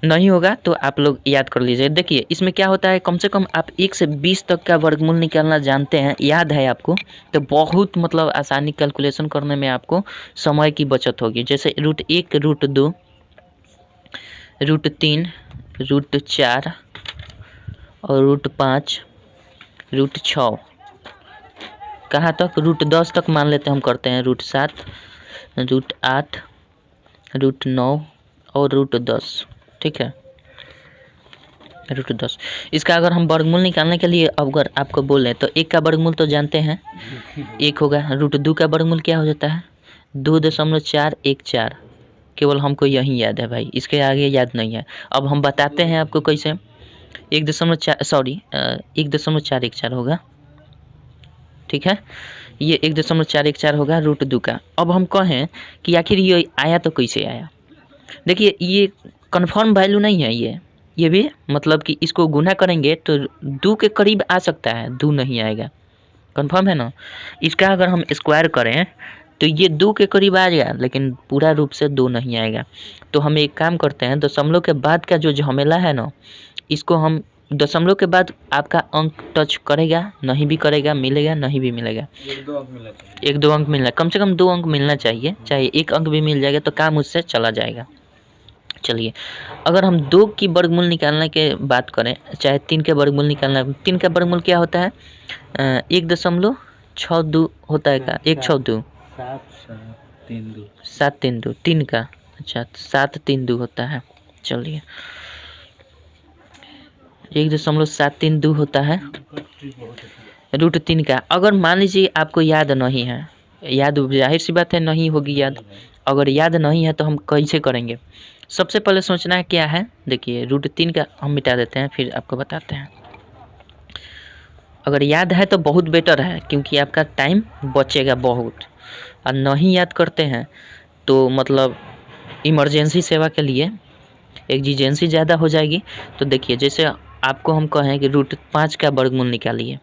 नहीं होगा तो आप लोग याद कर लीजिए। देखिए इसमें क्या होता है, कम से कम आप 1 से 20 तक का वर्गमूल निकालना जानते हैं, याद है आपको, तो बहुत मतलब आसानी कैलकुलेशन करने में आपको समय की बचत होगी। जैसे √1, √2, √3, √4 और √5, √6, कहाँ तक, √10 तक मान लेते हैं हम, करते हैं √7, √8, √9 और √10, ठीक है, √10। इसका अगर हम वर्गमूल निकालने के लिए अगर आपको बोलें तो 1 का वर्गमूल तो जानते हैं 1 होगा। √2 का वर्गमूल क्या हो जाता है, 2.414, केवल हमको यही याद है भाई, इसके आगे याद नहीं है। अब हम बताते हैं आपको कैसे, 1.414 होगा, ठीक है, ये 1.414 होगा √2 का। अब हम कहें कि आखिर ये आया तो कैसे आया, देखिए ये कन्फर्म वैल्यू नहीं है, ये भी मतलब कि इसको गुना करेंगे तो 2 के करीब आ सकता है, 2 नहीं आएगा, कन्फर्म है ना। इसका अगर हम स्क्वायर करें तो ये 2 के करीब आ जाएगा, लेकिन पूरा रूप से 2 नहीं आएगा। तो हम एक काम करते हैं, दशमलव के बाद का जो झमेला है ना, इसको हम दशमलव के बाद आपका अंक टच करेगा, नहीं भी करेगा, मिलेगा नहीं भी मिलेगा, 1-2 अंक मिलना चाहिए, 1-2 अंक मिलना, कम से कम 2 अंक मिलना चाहिए, चाहे 1 अंक भी मिल जाएगा तो काम उससे चला जाएगा। चलिए अगर हम 2 की वर्गमूल निकालने के बात करें, चाहे 3 के वर्गमूल निकालना, 3 का वर्गमूल क्या होता है, 1.62 होता है का, 162, 732, 3 का, अच्छा 732 होता है। चलिए 1.732 होता है √3 का। अगर मान लीजिए आपको याद नहीं है, याद जाहिर सी बात है नहीं होगी याद, अगर याद नहीं है तो हम कैसे करेंगे, सबसे पहले सोचना है क्या है, देखिए √3 का हम मिटा देते हैं, फिर आपको बताते हैं। अगर याद है तो बहुत बेटर है, क्योंकि आपका टाइम बचेगा बहुत, और नहीं याद करते हैं तो मतलब इमरजेंसी सेवा के लिए एग्जीजेंसी ज़्यादा हो जाएगी। तो देखिए जैसे आपको हम कहें कि √5 का वर्गमूल निकालिए,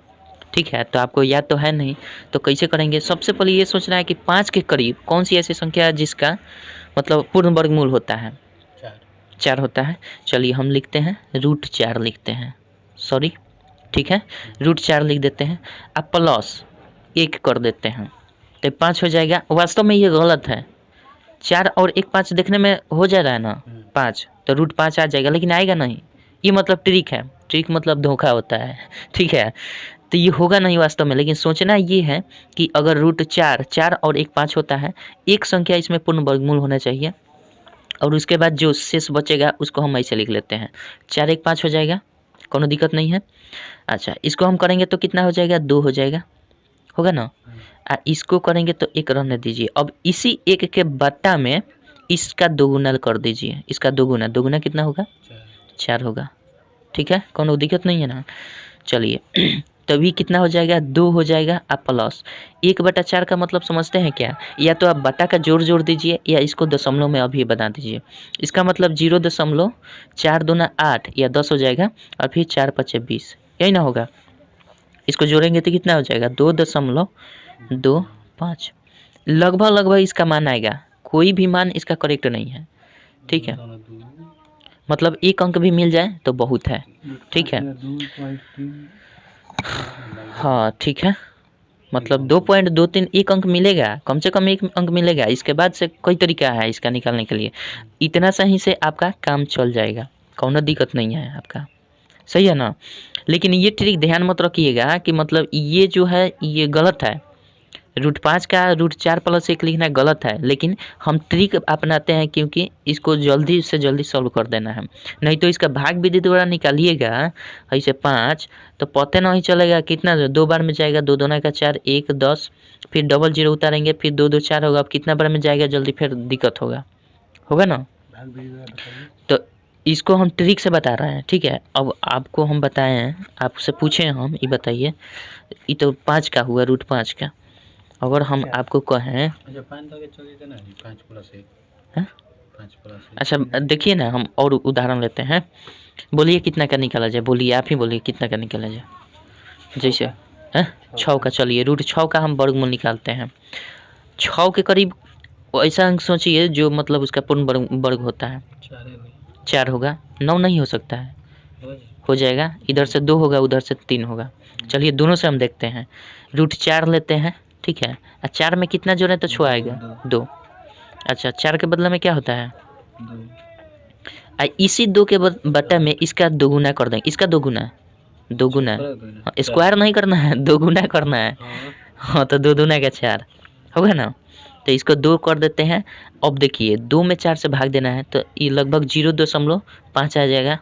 ठीक है, तो आपको याद तो है नहीं, तो कैसे करेंगे, सबसे पहले ये सोचना है कि 5 के करीब कौन सी ऐसी संख्या है जिसका मतलब पूर्ण वर्गमूल होता है, 4 होता है। चलिए हम लिखते हैं √4 लिखते हैं, सॉरी, ठीक है, √4 लिख देते हैं, अब प्लस 1 कर देते हैं तो 5 हो जाएगा। वास्तव में ये गलत है, 4 और 1 5 देखने में हो जा रहा है ना 5, तो √5 आ जाएगा, लेकिन आएगा नहीं, ये मतलब ट्रिक है, ट्रिक मतलब धोखा होता है, ठीक है, तो ये होगा नहीं वास्तव में। लेकिन सोचना ये है कि अगर √4 और 1 5 होता है, एक संख्या इसमें पूर्ण वर्गमूल होना चाहिए, और उसके बाद जो शेष बचेगा उसको हम ऐसे लिख लेते हैं, 4 1 5 हो जाएगा, कोनो दिक्कत नहीं है। अच्छा इसको हम करेंगे तो कितना हो जाएगा, 2 हो जाएगा, होगा ना। इसको करेंगे तो 1 रहने दीजिए। अब इसी 1 के बट्टा में इसका दोगुना कर दीजिए, इसका दोगुना कितना होगा, 4 होगा, ठीक है, कोनो दिक्कत नहीं है ना। चलिए तभी कितना हो जाएगा, 2 हो जाएगा, आप प्लस 1/4 का मतलब समझते हैं क्या, या तो आप बटा का जोड़ दीजिए, या इसको दशमलव में अभी बना दीजिए, इसका मतलब 0.4 दूना 8 या 10 हो जाएगा, और फिर 4 5 20, यही ना होगा। इसको जोड़ेंगे तो कितना हो जाएगा, 2.25, लगभग इसका मान आएगा, कोई भी मान इसका करेक्ट नहीं है, ठीक है, मतलब 1 अंक भी मिल जाए तो बहुत है, ठीक है, हाँ ठीक है, मतलब 2.23 1 अंक मिलेगा, कम से कम 1 अंक मिलेगा। इसके बाद से कई तरीका है इसका निकालने के लिए, इतना सही से आपका काम चल जाएगा, कौनो दिक्कत नहीं है आपका, सही है ना। लेकिन ये ट्रिक ध्यान मत रखिएगा कि मतलब ये जो है ये गलत है, रूट 5 का रूट 4+1 लिखना गलत है, लेकिन हम ट्रिक अपनाते हैं क्योंकि इसको जल्दी से जल्दी सॉल्व कर देना है। नहीं तो इसका भाग विधि द्वारा निकालिएगा ऐसे 5 तो पता नहीं चलेगा कितना 2 बार में जाएगा, 2 दूना का 4, 1 10, फिर डबल 0 उतारेंगे, फिर 2 2 4 होगा। अब कितना बार में जाएगा जल्दी, फिर दिक्कत होगा ना। तो इसको हम ट्रिक से बता रहे हैं, ठीक है। अब आपको हम बताए हैं, आपसे पूछे हम, ये बताइए, ये तो 5 का हुआ, रूट 5 का। अगर हम आपको कहें, अच्छा देखिए ना, हम और उदाहरण लेते हैं। बोलिए कितना का निकाला जाए, बोलिए, आप ही बोलिए कितना का निकाला जाए। जैसे 6 का, चलिए रूट 6 का हम वर्गमूल निकालते हैं। 6 के करीब ऐसा अंक सोचिए जो मतलब उसका पूर्ण वर्ग होता है। 4 होगा, 9 नहीं हो सकता है, हो जाएगा। इधर से 2 होगा, उधर से 3 होगा। चलिए दोनों से हम देखते हैं। रूट 4 लेते हैं, ठीक है। 4 में कितना जोड़े तो 6 आएगा, 2। अच्छा 4 के बदले में क्या होता है, इसी 2 के बटा में इसका 2 गुना कर देंगे। इसका 2 गुना, स्क्वायर नहीं करना है, 2 गुना करना है। हाँ तो 2 दूना का 4 होगा ना। तो इसको 2 कर देते हैं। अब देखिए 2 में 4 से भाग देना है तो ये लगभग 0.5 आ जाएगा,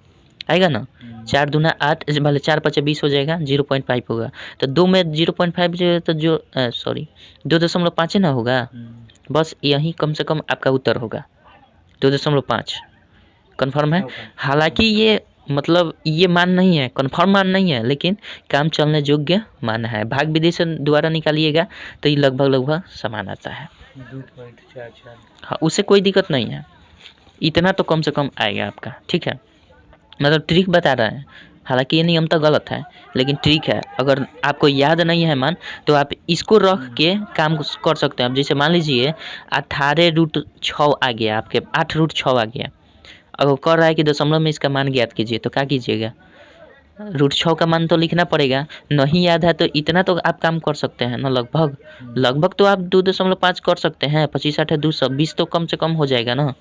आएगा ना। 4 दूना 8, भले 4 5 20 हो जाएगा, 0.5 होगा। तो 2 में 0.5 जो तो 2.5 ना होगा। बस यही कम से कम आपका उत्तर होगा, 2.5। कन्फर्म है। हालांकि ये मतलब ये मान नहीं है, कन्फर्म मान नहीं है, लेकिन काम चलने योग्य मान है। भाग विधि से द्वारा निकालिएगा तो ये लगभग समान आता है। 2.44। हाँ, उससे कोई दिक्कत नहीं है, इतना तो कम से कम आएगा आपका, ठीक है। मतलब ट्रिक बता रहे हैं, हालांकि ये नियम तो गलत है, लेकिन ट्रिक है। अगर आपको याद नहीं है मान, तो आप इसको रख के काम कर सकते हैं। अब जैसे मान लीजिए 18 रूट 6 आ गया, आपके 8 रूट 6 आ गया। अगर कर रहा है कि दशमलव में इसका मान ज्ञात कीजिए, तो क्या कीजिएगा, रूट 6 का मान तो लिखना पड़ेगा। नहीं याद है तो इतना तो आप काम कर सकते हैं ना, लगभग तो आप 2.5 कर सकते हैं। 25 8 200, 20 तो कम से कम हो जाएगा ना,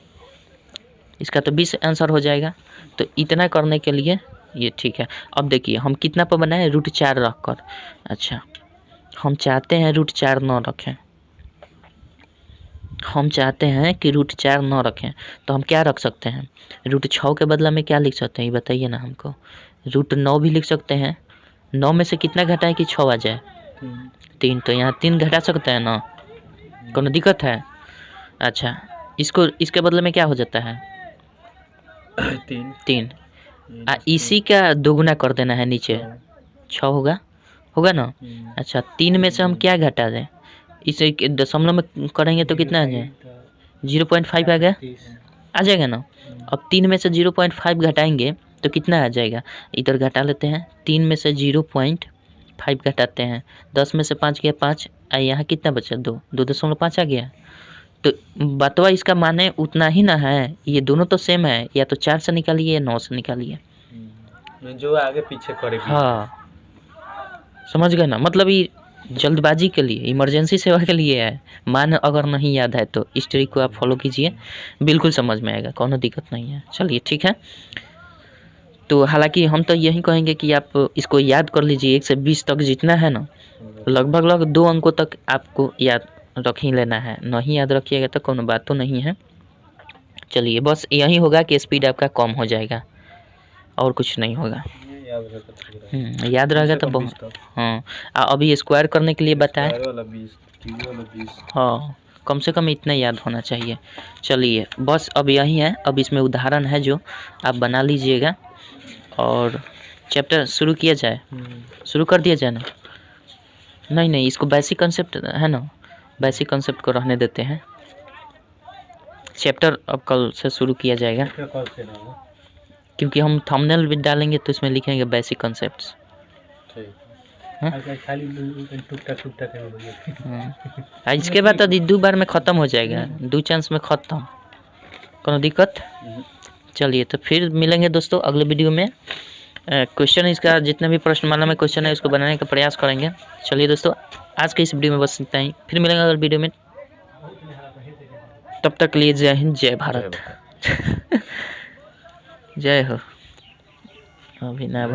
इसका तो 20 आंसर हो जाएगा। तो इतना करने के लिए ये ठीक है। अब देखिए हम कितना पर बनाए, रूट 4 रख कर। अच्छा हम चाहते हैं रूट 4 न रखें, हम चाहते हैं कि रूट 4 न रखें, तो हम क्या रख सकते हैं, रूट 6 के बदला में क्या लिख सकते हैं, ये बताइए ना हमको। रूट 9 भी लिख सकते हैं। 9 में से कितना घटाएं कि 6 आ जाए, 3। तो यहाँ 3 घटा सकते हैं ना, कोनो दिक्कत है। अच्छा इसको इसके बदले में क्या हो जाता है, 3। इसी का 2 गुना कर देना है, नीचे 6 होगा ना। अच्छा 3 में से हम क्या घटा दें, इसे दशमलव में करेंगे तो कितना आ जाए, 0.5 आ गया, आ जाएगा ना। अब 3 में से 0.5 घटाएंगे तो कितना आ जाएगा, इधर घटा लेते हैं। 3 में से 0.5 घटाते हैं, 10 में से 5 गया 5, यहाँ कितना बचा, 2.5 आ गया। तो बतवा इसका माने उतना ही ना है, ये दोनों तो सेम है। या तो 4 से निकालिए या 9 से निकालिए, जो आगे पीछे करेगी। हाँ समझ गए ना। मतलब ये जल्दबाजी के लिए, इमरजेंसी सेवा के लिए है। मान अगर नहीं याद है तो इस ट्रिक को आप फॉलो कीजिए, बिल्कुल समझ में आएगा, कोनो दिक्कत नहीं है। चलिए ठीक है। तो हालांकि हम तो यही कहेंगे कि आप इसको याद कर लीजिए, 1 से 20 तक जितना है ना, लगभग 2 अंकों तक आपको याद रख ही लेना है। नहीं याद रखिएगा तो कोनो बात तो नहीं है। चलिए बस यही होगा कि स्पीड आपका कम हो जाएगा, और कुछ नहीं होगा। याद रहेगा तो बहुत। हाँ अभी स्क्वायर करने के लिए बताएं, हाँ कम से कम इतना याद होना चाहिए। चलिए बस अब यही है। अब इसमें उदाहरण है जो आप बना लीजिएगा और चैप्टर शुरू किया जाए, शुरू कर दिया जाए ना। नहीं इसको बेसिक कंसेप्ट है ना, बेसिक कंसेप्ट को रहने देते हैं। चैप्टर अब कल से शुरू किया जाएगा, क्योंकि हम थंबनेल भी डालेंगे तो इसमें लिखेंगे बेसिक कंसेप्ट्स। इसके बाद तो 2 बार में ख़त्म हो जाएगा, 2 चांस में ख़त्म, कोनो दिक्कत। चलिए तो फिर मिलेंगे दोस्तों अगले वीडियो में। क्वेश्चन इसका जितना भी प्रश्नमाला में क्वेश्चन है उसको बनाने का प्रयास करेंगे। चलिए दोस्तों आज के इस वीडियो में बस इतना ही, फिर मिलेंगे अगले वीडियो में। तब तक लिए जय हिंद, जय भारत। जय हो। अभी ना